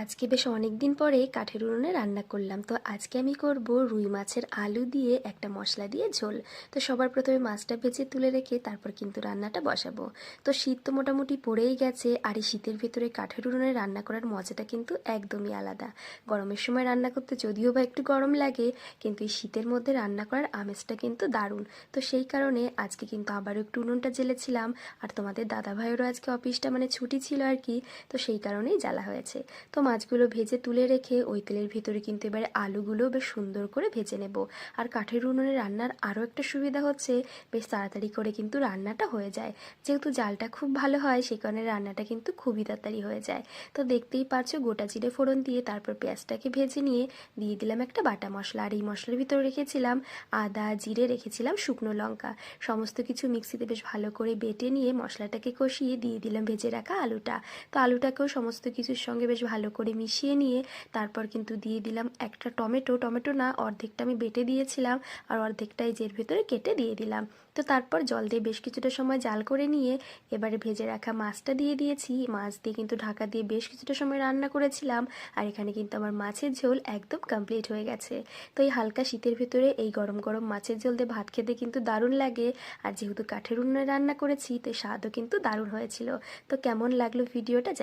আজকে বেশ অনেকদিন পরে কাঠের উনুনে রান্না করলাম। তো আজকে আমি করব রুই মাছের আলু দিয়ে একটা মশলা দিয়ে ঝোল। তো সবার প্রথমে মাছটা ভেজে তুলে রেখে তারপর কিন্তু রান্নাটা বসাবো। তো শীত তো মোটামুটি পড়েই গেছে, আর এই শীতের ভেতরে কাঠের উনুনে রান্না করার মজাটা কিন্তু একদমই আলাদা। গরমের সময় রান্না করতে যদিও বা একটু গরম লাগে, কিন্তু এই শীতের মধ্যে রান্না করার আমেজটা কিন্তু দারুণ। তো সেই কারণে আজকে কিন্তু আবারও একটু উনুনটা জ্বেলেছিলাম। আর তোমাদের দাদা ভাইয়েরও আজকে অফিসটা ছুটি ছিল আর কি, তো সেই কারণেই জ্বালা হয়েছে। তো মাছগুলো ভেজে তুলে রেখে ওই তেলের ভিতরে কিন্তু এবারে আলুগুলো বেশ সুন্দর করে ভেজে নেব। আর কাঠের উনুনে রান্নার আরও একটা সুবিধা হচ্ছে, বেশ তাড়াতাড়ি করে কিন্তু রান্নাটা হয়ে যায়। যেহেতু জালটা খুব ভালো হয়, সেই কারণে রান্নাটা কিন্তু খুবই তাড়াতাড়ি হয়ে যায়। তো দেখতেই পারছো, গোটা জিরে ফোড়ন দিয়ে তারপর পেঁয়াজটাকে ভেজে নিয়ে দিয়ে দিলাম একটা বাটা মশলা। আর এই মশলার ভিতরে রেখেছিলাম আদা, জিরে, রেখেছিলাম শুকনো লঙ্কা। সমস্ত কিছু মিক্সিতে বেশ ভালো করে বেটে নিয়ে মশলাটাকে কষিয়ে দিয়ে দিলাম ভেজে রাখা আলুটা। তো আলুটাকেও সমস্ত কিছুর সঙ্গে বেশ ভালো করে মিশিয়ে নিয়ে তারপর কিন্তু দিয়ে দিলাম একটা টমেটো। টমেটো না, অর্ধেকটা আমি বেটে দিয়েছিলাম, আর অর্ধেকটা এই যে এর ভেতরে কেটে দিয়ে দিলাম। তো তারপর জল দিয়ে বেশ কিছুটা সময় জাল করে নিয়ে এবারে ভেজে রাখা মাছটা দিয়ে দিয়েছি। মাছ দিয়ে কিন্তু ঢাকা দিয়ে বেশ কিছুটা সময় রান্না করেছিলাম। আর এখানে কিন্তু আমার মাছের ঝোল একদম কমপ্লিট হয়ে গেছে। তো এই হালকা শীতের ভেতরে এই গরম গরম মাছের ঝোল দিয়ে ভাত খেতে কিন্তু দারুণ লাগে। আর যেহেতু কাঠের উনুনে রান্না করেছি, তো স্বাদও কিন্তু দারুণ হয়েছিল। তো কেমন লাগলো ভিডিওটা